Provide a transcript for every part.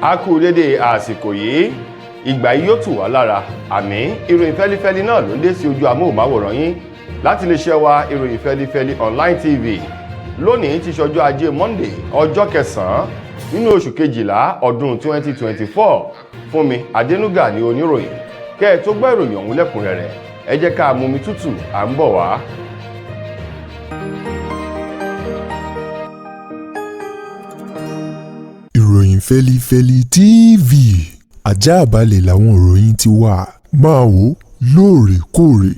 A kú dédé àsìkò yìí, ìgbà yìí yóò tù wá lára. Àmín. Ìròyìn fẹ́lifẹ́li náà ló ń dé sí ojú amóhùnmáwòrán yín láti lè ṣe wa ìròyìn fẹ́lifẹ́li online tv. Lónìí ti ṣọjọ́ ajé Monday, ọjọ́ kẹsàn-án nínú oṣù kejìlá ọdún 2024. Fúnmi Adénúgà ni oníròyìn. Kẹ́ ẹ tó gbọ́ ìròyìn ọ̀hún lẹ́kùnrẹ́rẹ́, ẹ jẹ́ ká mumi tútù, à ń bọ̀ wá. Ìròyìn fẹ́lifẹ́li TV, àjààbálẹ̀ làwọn ìròyìn ti wà, máa wò lóòrèkóòrè.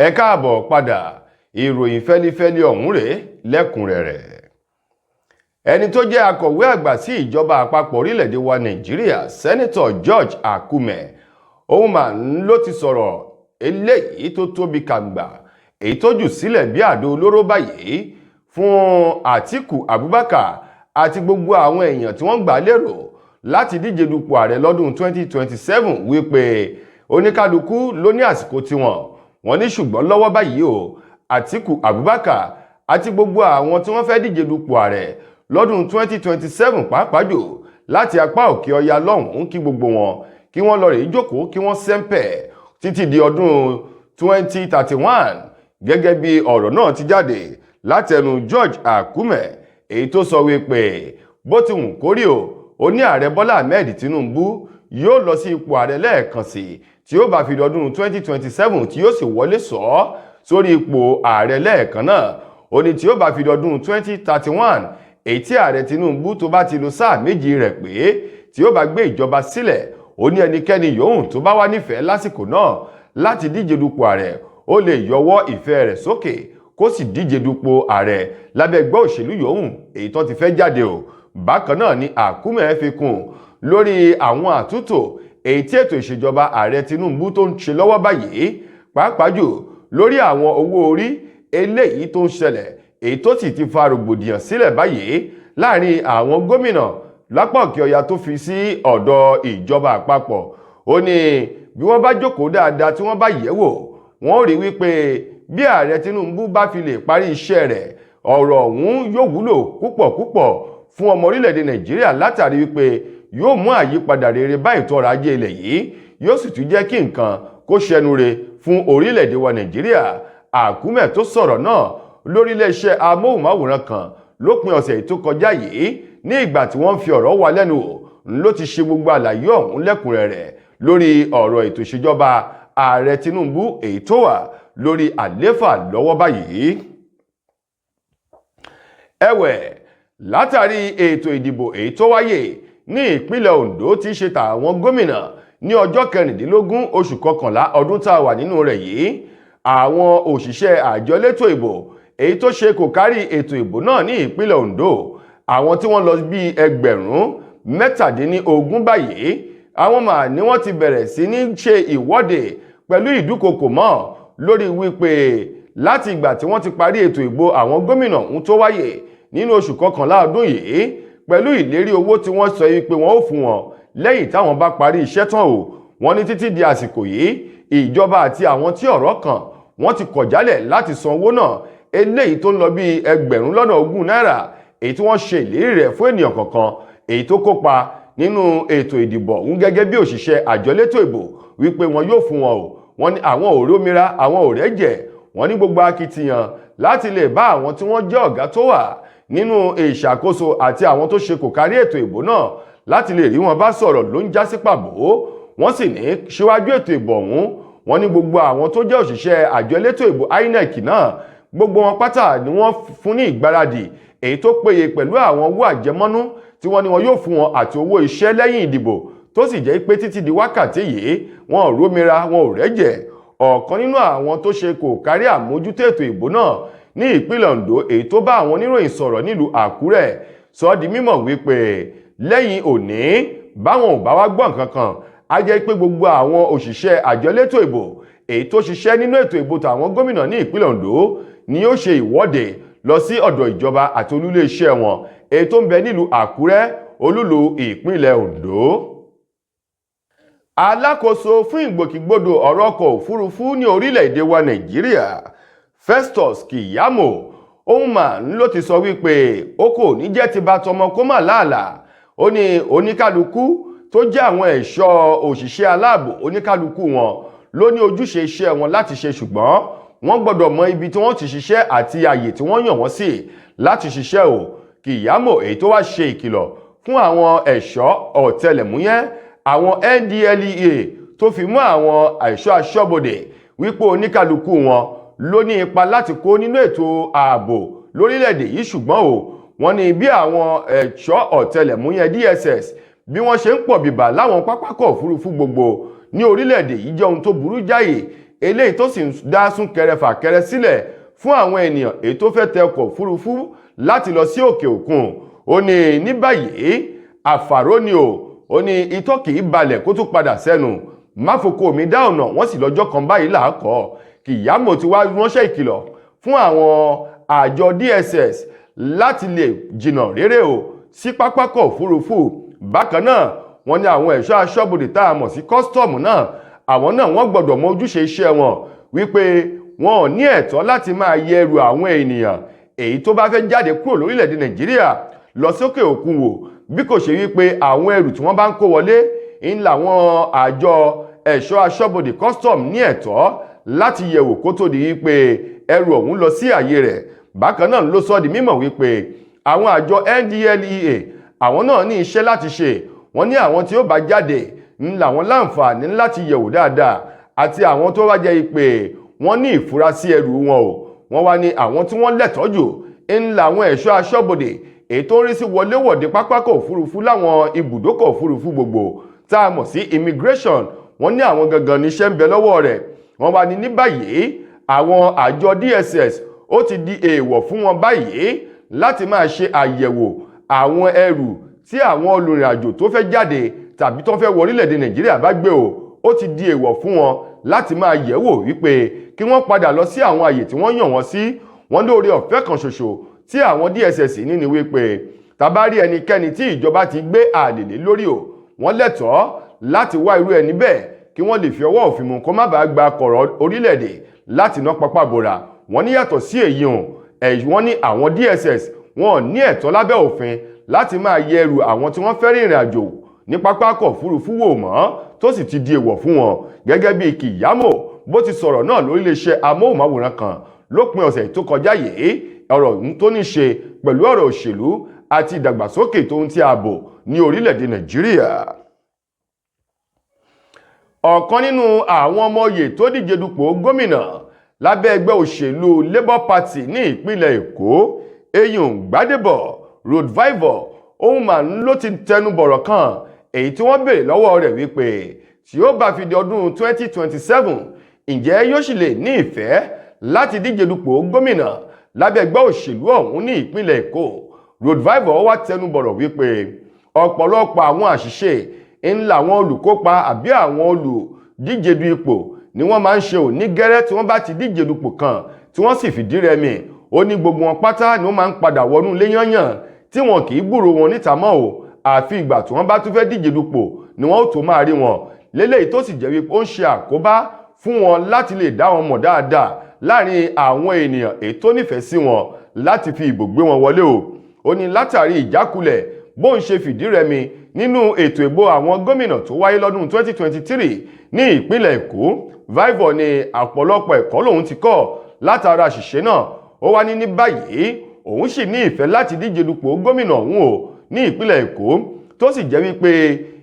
Ẹ káàbọ̀ padà, ìròyìn fẹ́lifẹ́li ọ̀hún rèé lẹ́kùnrẹ́rẹ́. Ẹni tó jẹ́ akọ̀wé àgbà sí ìjọba àpapọ̀ orílẹ̀-èdè wa Nàìjíríà, Sẹ́nẹ́tọ̀ George Akume, òun mà ló ti sọ̀rọ̀ eléyìí tó tóbi kàǹgbà, èyí tó jù sílẹ̀ bí àdó olóró báyìí fún Àtíkù Abubakar àti gbogbo àwọn èèyàn tí wọ́n gbà lérò láti díje dupò ààrẹ lọ́dún 2027 wípé oníkálukú ló ní àsìkò tiwọn. Wọ́n ní ṣùgbọ́n lọ́wọ́ báyìí o, Àtíkù Abubakar àti gbogbo àwọn tí wọ́n fẹ́ díje dupò ààrẹ lọ́dún 2027 pàápàá jù láti apá òkè ọya lọ́hùn-ún kí gbogbo wọn kí wọ́n lọ rèé jókòó kí wọ́n sẹ́ńpẹ̀ títí di ọdún 2031 gẹ́gẹ́ bí ọ̀rọ̀ náà ti jáde látẹnu George Akume, èyí tó sọ wípé bó ti wù kórí o, ó ní ààrẹ Bọ́lá Ahmed Tinubu yóò lọ sí ipò ààrẹ lẹ́ẹ̀kan sí tí ó bá fi ọdún 2027 tí yóò sì wọlé sórí ipò ààrẹ lẹ́ẹ̀kan náà. Ó ní tí ó bá fi ọdún 2031 èyí tí ààrẹ Tinubu tó bá ti lò sáà méjì rẹ̀ pé tí ó bá gbé ìjọba sílẹ̀, ó ní ẹnikẹ́ni yòówù tó bá wà nífẹ̀ẹ́ lásìkò náà láti díje dupò ààrẹ ó lè yọwọ́ ìfẹ́ rẹ̀ sókè kó sì díje dupò ààrẹ lábẹ́ ẹgbẹ́ òṣèlú yòówù èyí tó ti fẹ́ jáde o. Bákan náà ni Akume fi kún lórí àwọn àtúntò èyí tí ètò ìṣèjọba ààrẹ Tinubu tó ń ṣe lọ́wọ́ báyìí, pàápàá jù lórí àwọn owó orí eléyìí tó ń ṣẹlẹ̀ èyí tó sì ti fa rògbòdìyàn sílẹ̀ báyìí láàrin àwọn gómìnà lápá òkè ọya tó fi sí ọ̀dọ̀ ìjọba àpapọ̀. Ó ní bí wọ́n bá jókòó dáadáa tí wọ́n bá yẹ̀wò, wọ́n rí wípé bí ààrẹ Tinubu bá fi lè parí iṣẹ́ rẹ̀, ọ̀rọ̀ ọ̀hún yóò wúlò púpọ̀ fún ọmọ orílẹ̀-èdè Nàìjíríà látàrí wípé yóò mú àyípadà rere bá ètò ọrọ̀ ajé ilẹ̀ yìí, yóò sì tún jẹ́ kí nǹkan kó ṣẹnure fún orílẹ̀-èdè wa Nàìjíríà. Akume tó sọ̀rọ̀ náà lórí iléeṣẹ́ amóhùnmáwòrán kan lópin ọ̀sẹ̀ tó kọjá yìí ní ìgbà tí wọ́n fi ọ̀rọ̀ wá lẹ́nu wò, ló ti ṣe gbogbo àlàyé ọ̀hún lẹ́kùnrẹ́rẹ́ lórí ọ̀rọ̀ ètò ìṣèjọba ààrẹ Tinubu èyí tó wà lórí àléfà lọ́wọ́ báyìí. Ẹ̀wẹ̀, látàrí ètò ìdìbò èyí tó wáyé ní ìpínlẹ̀ Ondo tí ṣe tàwọn gómìnà ní ọjọ́ 16 oṣù kọkànlá ọdún tá a wà nínú rẹ̀ yìí, àwọn òṣìṣẹ́ àjọ elétò ìbò èyí tó ṣe kò kárí ètò ìbò náà ní ìpínlẹ̀ Ondo, àwọn tí wọ́n lọ bí ẹgbẹ̀rún 17 báyìí, àwọn mà ní wọ́n ti bẹ̀rẹ̀ sí ní ṣe ìwọ́de pẹ̀lú ìdúkokò mọ́ lórí wípé láti ìgbà tí wọ́n ti parí ètò ìbò àwọn gómìnà ń tó wáyé nínú oṣù kọkànlá ọdún yìí, pẹ̀lú ìlérí owó tí wọ́n sọ wípé wọ́n ó fún wọn lẹ́yìn táwọn bá parí iṣẹ́ tán o. Wọ́n ní títí di àsìkò yìí ìjọba àti àwọn tí ọ̀rọ̀ kàn wọ́n ti kọ̀ jálẹ̀ láti san owó náà eléyìí tó ń lọ bí ẹgbẹ̀rún lọ́nà 20 náírà èyí tí wọ́n ṣe ìlérí rẹ̀ fún ènìyàn kọ̀ọ̀kan èyí tó kópa nínú ètò ìdìbò ọ̀hún gẹ́gẹ́ bí òṣìṣẹ́ àjọ elétò ìbò wípé wọn yóò fún wọn o. Wọ́n ní àwọn ò rómìnira, àwọn ò rẹ́jẹ̀. Wọ́n ní gbogbo akitiyan láti lè bá àwọn tí wọ́n jẹ́ ọ̀gá tó wà nínú ìṣàkóso àti àwọn tó ṣe kò kárí ètò ìbò náà láti lè rí wọn bá sọ̀rọ̀ ló ń já sí pàbó. Wọ́n sì ní síwájú ètò ìbò ọ̀hún, wọ́n ní gbogbo àwọn tó jẹ́ òṣìṣẹ́ àjọ elétò ìbò INEC náà, gbogbo wọn pátá ni wọ́n fún ní ìgbáradì èyí tó péye pẹ̀lú àwọn owó àjẹmọ́nú tí wọ́n ní wọn yóò fún wọn àti owó iṣẹ́ lẹ́yìn ìdìbò, tó sì jẹ́ pé títí di wákàtí yìí wọn ò rómìnira, wọn ò rẹ́jẹ̀. Ọ̀kan nínú àwọn tó ṣe kò kárí àmójútó ètò ìbò náà ní ìpínlẹ̀ Ondo èyí tó bá àwọn oníròyìn sọ̀rọ̀ nílùú Àkúrẹ́ sọ di mímọ̀ wípé lẹ́yìn òní báwọn ò bá wá gbọ́ nǹkan kan, á jẹ́ pé gbogbo àwọn òṣìṣẹ́ àjọ elétò ìbò èyí tó ṣiṣẹ́ nínú ètò ìbò tàwọn gómìnà ní ìpínlẹ̀ Ondo ni yóò ṣe ìwọ́de lọ sí ọ̀dọ̀ ìjọba àti olúlé iṣẹ́ wọn èyí tó ń bẹ nílùú Àkúrẹ́, olúlu ìpínlẹ̀ Ondo. Alákòóso fún ìgbòkègbodò ọ̀rọ̀ ọkọ̀ òfurufú ní orílẹ̀-èdè wa Nàìjíríà, Festus Keyamo, òun mà ń ló ti sọ wípé ó kò ní jẹ́ ti bá tọmọ kó mà láàlà. Ó ní oníkálukú tó jẹ́ àwọn ẹ̀ṣọ́ òṣìṣẹ́ aláàbò, oníkálukú wọn ló ní ojúṣe iṣẹ́ wọn láti ṣe, ṣùgbọ́n wọ́n gbọ́dọ̀ mọ ibi tí wọ́n ti ṣiṣẹ́ àti àyè tí wọ́n yàn wọ́n sí láti ṣiṣẹ́ o. Keyamo èyí tó wá ṣe ìkìlọ̀ fún àwọn ẹ̀ṣọ́ ọ̀tẹlẹ̀múyẹ́, àwọn NDLEA tó fi mú àwọn ẹ̀ṣọ́ aṣọ́bodè wípé oníkálukú wọn ló ní ipa láti kó nínú ètò ààbò lórílẹ̀‐èdè yìí, ṣùgbọ́n o wọ́n ní bí àwọn ẹ̀ṣọ́ ọ̀tẹlẹ̀múyẹ́ DSS bí wọ́n ṣe ń pọ̀ bìbà láwọn pápákọ̀ òfurufú gbogbo ní orílẹ̀‐èdè yìí jẹ́ ohun tó burú jáyè, eléyìí tó sì ń dá súnkẹrẹ fàkẹrẹ sílẹ̀ fún àwọn ènìyàn èyí tó fẹ́ tẹ ọkọ̀ òfurufú láti lọ sí òkè òkun. Ó ní báyìí àfàró ni ó ní itọ́ kìí balẹ̀ kó tún padà sẹ́nu, máfoko mi dá ọ̀nà wọ́n sì lọ́jọ́ kan báyìí làákọ́. Keyamo ti wá ránṣẹ́ ìkìlọ̀ fún àwọn àjọ DSS láti lè jìnnà réré sí pápákọ̀ òfurufú. Bákan náà wọ́n ní àwọn ẹ̀ṣọ́ aṣọ́bodè tá a mọ̀ sí kọ́sítọ́ọ̀mù náà, àwọn náà wọ́n gbọ́dọ̀ mọ ojúṣe iṣẹ́ wọn wípé wọn ò ní ẹ̀tọ́ láti máa yẹ ẹrù àwọn ènìyàn èyí tó bá fẹ́ jáde kúrò lórílẹ̀‐èdè Nàìjíríà lọ sókè òkun wò, bí kò ṣe wípé àwọn ẹrù tí wọ́n bá ń kó wọlé ń làwọn àjọ ẹ̀ṣọ́ aṣọ́bodè custom ní ẹ̀tọ́ láti yẹ̀wò kó tó di wípé ẹrù ọ̀hún lọ sí àyè rẹ̀. Bákan náà ló sọ di mímọ̀ wípé àwọn àjọ NDLEA àwọn náà ní iṣẹ́ láti ṣe. Wọ́n ní àwọn tí ó bá jáde ń làwọn láǹfààní láti yẹ̀wò dáadáa, àti àwọn tó wá jẹ́ ìpè wọ́n ní ìfurasí ẹrù wọn o. Wọ́n wá ní àwọn tí wọ́n lẹ́tọ́jù ń làwọn ẹ̀ṣọ́ aṣọ́bodè èyí tó ń rí sí wọléwọ̀de pápákọ̀ òfurufú láwọn ibùdókọ̀ òfurufú gbogbo tá a mọ̀ sí immigration. Wọ́n ní àwọn gangan níṣẹ́ ń bẹ lọ́wọ́ rẹ̀. Wọ́n wá ní báyìí àwọn àjọ DSS ó ti di èèwọ̀ fún wọn báyìí láti máa ṣe àyẹ̀wò àwọn ẹrù tí àwọn olùrìnàjò tó fẹ́ jáde tàbí tó fẹ́ wọ orílẹ̀-èdè Nàìjíríà bá gbé ó ti di èèwọ̀ fún wọn láti máa yẹ̀wò wípé kí wọ́n padà lọ sí àwọn àyè tí wọ́n yàn wọ́n sí. Wọ́n lóore ọ̀fẹ́ kan ṣoṣo tí àwọn DSS ní ni wípé tàbá rí ẹnikẹ́ni tí ìjọba ti gbé àlèlé lórí wọ́n lẹ́tọ̀ọ́ láti wá irú ẹni bẹ́ẹ̀ kí wọ́n lè fi ọwọ́ òfin mú kó má bàa gba kọ̀rọ̀ orílẹ̀-èdè láti ná pápá bora. Wọ́n ní yàtọ̀ sí èyí wọ́n ní àwọn DSS wọn ò ní ẹ̀tọ́ lábẹ́ òfin láti máa yẹ ẹrù àwọn tí wọ́n fẹ́ rìnrìn àjò ní pápákọ̀ òfurufú wò mọ́, tó sì ti di èèwọ̀ fún wọn. Gẹ́gẹ́ bí Keyamo bó ti sọ̀rọ̀ náà lórí iléeṣẹ́ amóhùnmáwòrán kan lópin ọ̀sẹ̀ tó kọjá yìí, ọ̀rọ̀ tó ní ṣe pẹ̀lú ọ̀rọ̀ òṣèlú àti ìdàgbàsókè tó ń ti ààbò ní orílẹ̀-èdè Nàìjíríà. Ọ̀kan nínú àwọn ọmọ oyè tó díje dupò gómìnà lábẹ́ ẹgbẹ́ òṣèlú Labour Party ní ìpínlẹ̀ Èkó, Eyín Gbádébọ̀ Roadvival, òun mà ló ti tẹnu bọ̀rọ̀ kan èyí tí wọ́n béèrè lọ́wọ́ rẹ̀ wípé tí ó bá fi di ọdún 2027 ǹjẹ́ yóò sì lè ní ìfẹ́ láti díje dupò gómìnà lábẹ́ ẹgbẹ́ òṣèlú ọ̀hún ní ìpínlẹ̀ Èkó. Roadvival wá tẹnu bọ̀rọ̀ wípé ọ̀pọ̀lọpọ̀ àwọn àṣìṣe ńlá àwọn olùkópa àbí àwọn olùdíje du ipò ni wọ́n máa ń ṣe ní gẹ́rẹ́ tí wọ́n bá ti díje dupò kan tí wọ́n sì fìdí rẹmi. Ó ní gbogbo wọn pátá ni wọ́n máa ń padà wọnú ilé yányàn tí wọn kì í gbúrò wọn níta mọ́ àfi ìgbà tí wọ́n bá tún fẹ́ díje dupò ni wọ́n ó tó máa rí wọn. Léléyìí tó sì jẹ́ wípé ó ń ṣe àkóbá fún wọn láti lè dá wọn mọ̀ dáadáa láàrin àwọn ènìyàn èyí tó nífẹ̀ẹ́ sí wọn láti fi ìbò gbé wọn wọlé ó ní látàrí ìjákulẹ̀ bó ń ṣe fìdí rẹmi nínú ètò ìbò àwọn gómìnà tó wáyé lọ́dún 2023 ní ìpínlẹ̀ Èkó. Vival ní ọ̀pọ̀lọpọ̀ ẹ̀kọ́ lòun ti kọ́ látara àṣìṣe náà. Ó wá ní báyìí òun sì ní ìfẹ́ láti díje dupò gómìnà ọ̀hún ní ìpínlẹ̀ Èkó, tó sì jẹ́ wípé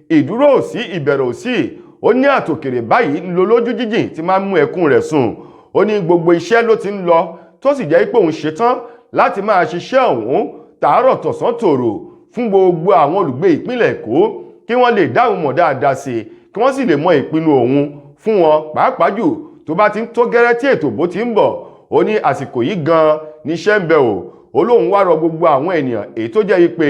ìdúró òsì ìbẹ̀rẹ̀ òsì ó ní àtòkèrè báyìí ń lo lójú jíjìn tí máa ń mú ẹkún rẹ̀ sùn. Ó ní gbogbo iṣẹ́ ló ti ń lọ tó sì jẹ́ pé òun ṣetán láti máa ṣiṣẹ́ ọ̀hún tàárọ̀ tọ̀sán tòrò fún gbogbo àwọn olùgbé ìpínlẹ̀ Èkó kí wọ́n lè dáhùn mọ̀ dáadáa sí kí wọ́n sì lè mọ ìpinnu òun fún wọn, pàápàá jù tó bá ti ń tó gẹ́rẹ́ tí ètò bó ti ń bọ̀. Ó ní àsìkò yìí gan níṣẹ́ ń bẹ ó lóun wá rọ gbogbo àwọn ènìyàn èyí tó jẹ́ pé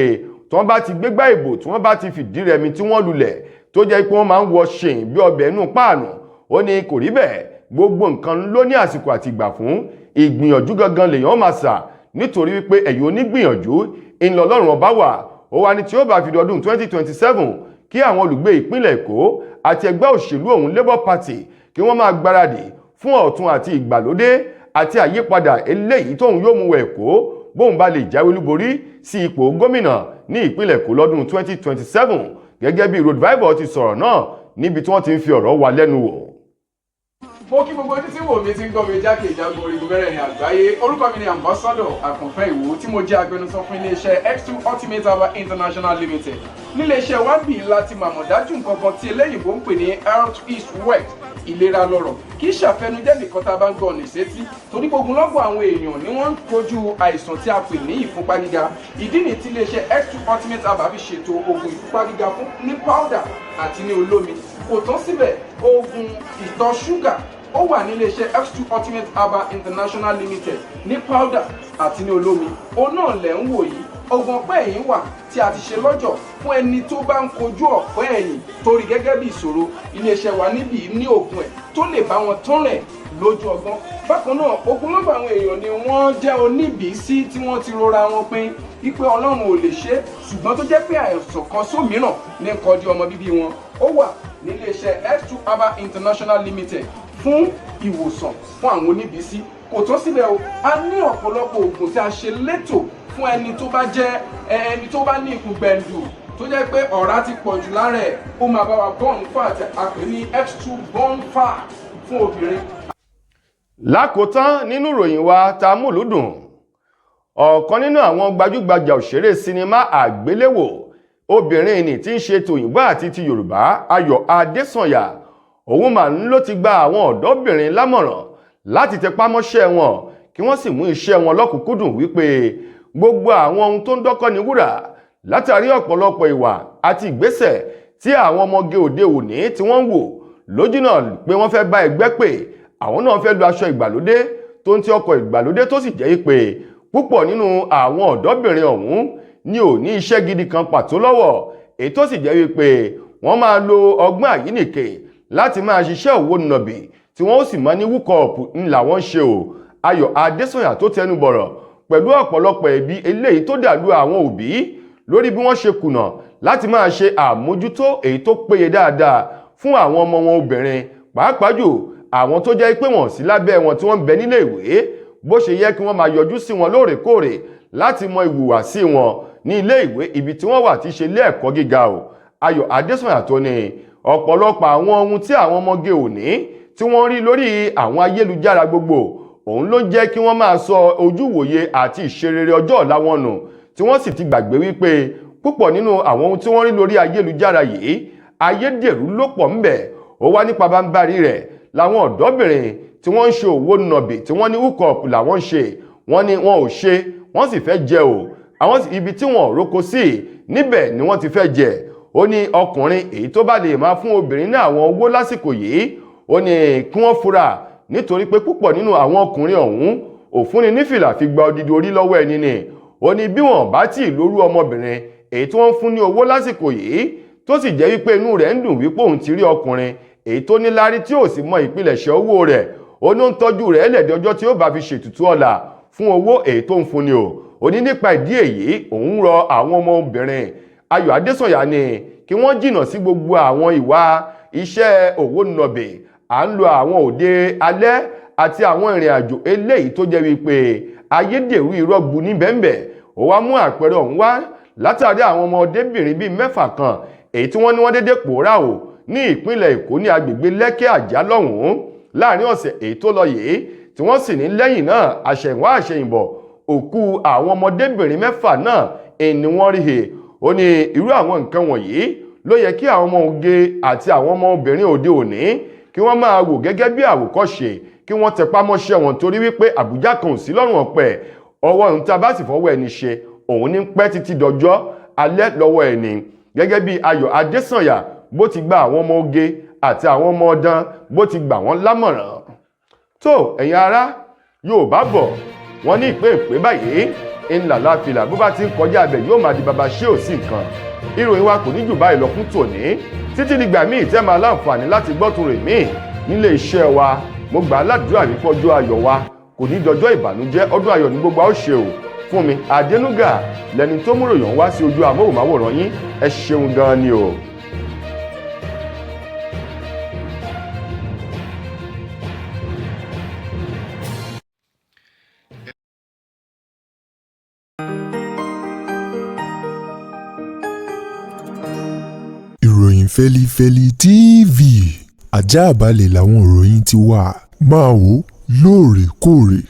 tí wọ́n bá ti gbégbá ìbò tí wọ́n bá ti fìdí rẹmi tí wọ́n lulẹ̀ tó jẹ́ pé wọ́n máa ń wọ ṣèyìn bí ọbẹ̀ inú páànù. Ó ní kò rí bẹ́ẹ̀, gbogbo nǹkan ló ní àsìkò àti ìgbà fún. Ìgbìyànjú gangan lèèyàn máa sà nítorí wípé ẹ̀yin onígbìyànjú ńlọlọ́run ọba wà. Ó wá ní tí ó bá fi di ọdún 2027 kí àwọn olùgbé ìpínlẹ̀ Èkó àti ẹgbẹ́ òṣèlú ọ̀hún Labour Party kí wọ́n máa gbáradì fún ọ̀tun àti ìgbàlódé àti àyípadà eléyìí tóun yóò mú wọ Èkó bóun bá lè jáwé olúborí sí ipò gómìnà ní ìpínlẹ̀ Èkó lọ́dún 2027 gẹ́gẹ́ bí Road Viper ti sọ̀rọ̀ náà níbi tí wọ́n ti ń fi ọ̀rọ̀ wá lẹ́nu wò. Mo kí gbogbo ojú tí wò mí ti ń gbọ́ mi jákèjádò orígun mẹ́rẹ̀ẹ̀rin àgbáyé. Orúkọ mi ni Ambassador Àkànfẹ́ Ìwò tí mo jẹ́ agbẹnusọ fún iléeṣẹ́ X2 Ultimate Herbal International Limited. Níléeṣẹ́ wa bí láti màmọ̀ dájú nǹkan kan tí eléyìnbó ń pè ní Health is Wealth, ìlera lọ́rọ̀. Kì í ṣàfẹnujẹ́ nìkan tá a bá ń gbọ́ ọ̀nà ìṣètí torí gbogbo lọ́gbọ̀ àwọn èèyàn ni wọ́n ń kojú àìsàn tí a pè ní ìfúnpá gíga. Ìdí nìyí tí iléeṣẹ́ X2 Ultimate Herbal fi ṣètò oògùn ìfúnpá gíga fún ní powder àti ní olómi. Kò tán síbẹ̀, oògùn ìtọ̀ ṣúgà ó wà ní iléeṣẹ́ X2 Ultimate Herbal International Limited ní powder àti ní olómi. Òun náà lẹ̀ ń wò yìí. Oògùn ọ̀pẹ́ ẹ̀yìn wà tí a ti ṣe lọ́jọ̀ fún ẹni tó bá ń kojú ọ̀pẹ́ ẹ̀yìn torí gẹ́gẹ́ bí ìṣòro. Iléeṣẹ́ wa níbí ní oògùn ẹ̀ tó lè bá wọn tán rẹ̀ lójú ọgbọ́n. Bákan náà, ogunlọ́gọ̀ àwọn èèyàn ni wọ́n jẹ́ oníbìísí tí wọ́n ti rora wọn pín wípé Ọlọ́run ò lè ṣe, ṣùgbọ́n tó jẹ́ pé àìsàn kan sómìíràn ní kọjú ọmọ bíbí wọn. Ó wà ní iléeṣẹ́ X2 Herbal International Limited fún ìwòsàn fún àwọn oníbìísí. Kò tán síbẹ̀ o, a ní ọ̀pọ̀lọpọ̀ oògùn tí a ṣe létò fún ẹni tó bá jẹ́ ẹni tó bá ní ikùn gbẹ̀ndù tó jẹ́ pé ọ̀rá ti pọ̀ jù lára ẹ̀, ó máa bá wa burn fat, a pè ní X2 burn fat fún obìnrin. Lákòótán nínú ìròyìn wa tá a mú lùdùn, ọ̀kan nínú àwọn gbajúgbajà òṣèré sinimá àgbéléwò obìnrin ni tí ń ṣe tòyìnbó àti ti Yorùbá Ayọ̀ Adésànyà, òun mà ń ló ti gba àwọn ọ̀dọ́bìnrin lámọ̀ràn láti tẹpá mọ́ṣẹ́ wọn kí wọ́n sì mú iṣẹ́ wọn lọ́kùnkúndùn wípé gbogbo àwọn ohun tó ń dọ́kọ́ ní wúrà látàrí ọ̀pọ̀lọpọ̀ ìwà àti ìgbésẹ̀ tí àwọn ọmọge òde òní tí wọ́n ń wò lójúnà pé wọ́n fẹ́ bá ẹgbẹ́ pè, àwọn náà fẹ́ lu aṣọ ìgbàlódé tó ń ti ọkọ̀ ìgbàlódé tó sì jẹ́ pé púpọ̀ nínú àwọn ọ̀dọ́bìnrin ọ̀hún ni ò ní iṣẹ́ gidi kan pàtó lọ́wọ́, èyí tó sì jẹ́ wípé wọ́n máa lo ọgbọ́n àyíníke láti máa ṣiṣẹ́ òwò nàbì tí wọ́n ó sì máa ní wúkọ̀ọ̀pù ńlá wọn ṣe o. Ayọ̀ Adésànyà tó tẹnu bọ̀rọ̀ pẹ̀lú ọ̀pọ̀lọpọ̀ ẹ̀bi eléyìí tó dàlú àwọn òbí lórí bí wọ́n ṣe kùnà láti máa ṣe àmójútó èyí tó péye dáadáa fún àwọn ọmọ wọn obìnrin, pàápàá jù àwọn tó jẹ́ pé wọ́n sí lábẹ́ wọn tí wọ́n ń bẹ nílé ìwé, bó ṣe yẹ kí wọ́n máa yọjú sí wọn lóòrèkóòrè láti mọ ìhùwàsí wọn ní ilé ìwé ibi tí wọ́n wà tí ṣe ilé ẹ̀kọ́ gíga o. Ayọ̀ Adésànyà tó ní ọ̀pọ̀lọpọ̀ àwọn ohun tí àwọn ọmọge òní tí wọ́n rí lórí àwọn ayélujára gbogbo òun ló jẹ́ kí wọ́n máa sọ ojúwòye àti ìṣerere ọjọ́ ọ̀la wọn nù, tí wọ́n sì ti gbàgbé wípé púpọ̀ nínú àwọn ohun tí wọ́n rí lórí ayélujára yìí ayédèrú ló pọ̀ ńbẹ̀. Ó wá nípa bámbárí rẹ̀ làwọn ọ̀dọ́bìnrin tí wọ́n ń ṣe òwò nàbì tí wọ́n ní hookup làwọn ń ṣe, wọ́n ní wọn ò ṣe, wọ́n sì fẹ́ jẹ o, àwọn ibi tí wọ́n roko sí níbẹ̀ ni wọ́n ti fẹ́ jẹ. Ó ní ọkùnrin èyí tó bá lè máa fún obìnrin ní àwọn owó lásìkò yìí, ó ní kí wọ́n fura nítorí pé púpọ̀ nínú àwọn ọkùnrin ọ̀hún òfúnni nífìlà fi gba odidi orí lọ́wọ́ ẹni ni. Ó ní bí wọ́n bá tí lórú ọmọbìnrin èyí tí wọ́n fún ní owó lásìkò yìí tó sì jẹ́ wípé inú rẹ̀ ń dùn wípé òun ti rí ọkùnrin èyí tó ní lárí tí ò sì mọ ìpilẹ̀ṣẹ̀ owó rẹ̀, ó ní ó ń tọ́jú rẹ̀ ẹlẹ́dẹ̀ ọjọ́ tí ó bá fi ṣètùtù ọ̀la fún owó èyí tó ń fún ni o. Ó ní nípa ìdí èyí òun rọ àwọn ọmọbìnrin Ayọ̀ Adésànyà ni kí wọ́n jìnnà sí gbogbo àwọn ìwà iṣẹ́ òwò nàbì, à ń lo àwọn òde alẹ́ àti àwọn ìrìn àjò eléyìí tó jẹ́ wípé ayédèrú ìrọ́gbu níbẹ̀ǹbẹ̀. Ó wá mú àpẹẹrẹ ọ̀hún wá látàrí àwọn ọmọdébìnrin bíi 6 kan èyí tí wọ́n ní wọ́n dédé pòórá o ní ìpínlẹ̀ Èkó ní agbègbè Lẹ́kẹ́ Àjá lọ́hùn-ún láàrin ọ̀sẹ̀ èyí tó lọ yìí, tí wọ́n sì ní lẹ́yìn náà àṣẹ̀yìnwá àṣẹ̀yìnbọ̀ òkú àwọn ọmọdébìnrin 6 náà ni wọ́n rí he. Ó ní irú àwọn nǹkan wọ̀nyí ló yẹ kí àwọn ọmọ oge àti àwọn ọmọ obìnrin òde òní kí wọ́n máa wò gẹ́gẹ́ bí àwòkọ́ṣe, kí wọ́n tẹpá mọ́ṣẹ́ wọn torí wípé àbújá kan ò sí lọ́rùn ọ̀pẹ, ọwọ́ ohun tá a bá sì fọwọ́ ẹni ṣe òun ní pẹ́ títí dọjọ́ alẹ́ lọ́wọ́ ẹni. Gẹ́gẹ́ bí Ayọ̀ Adésànyà bó ti gba àwọn ọmọ oge àti àwọn ọmọ ọdán bó ti gbà wọ́n lámọ̀ràn. Tó ẹ̀yin ará, Yorùbá bọ̀ wọ́n ní ìpè báyìí ńlá láfilà bó bá ti ń kọjá abẹ yóò máa di baba ṣé ò sí nǹkan. Ìròyìn wa kò ní jù báyìí lọ fún tòní, títí dìgbà míì tẹ́ máa láǹfààní láti gbọ́ tún rè míì nílé iṣẹ́ wa. Mo gbà á ládùúrà wípé ọjọ́ ayọ̀ wa kò ní dọjọ́ ìbànújẹ́, ọdún ayọ̀ ní gbogbo a ó ṣe o. Fúnmi Adénúgà lẹni tó múròyìn wá sí ojú amóhùnmáwòrán yín, ẹ ṣeun gan ni o. fẹ́lifẹ́li TV àjààbálẹ̀ làwọn ìròyìn ti wà máa wò lóòrèkóòrè.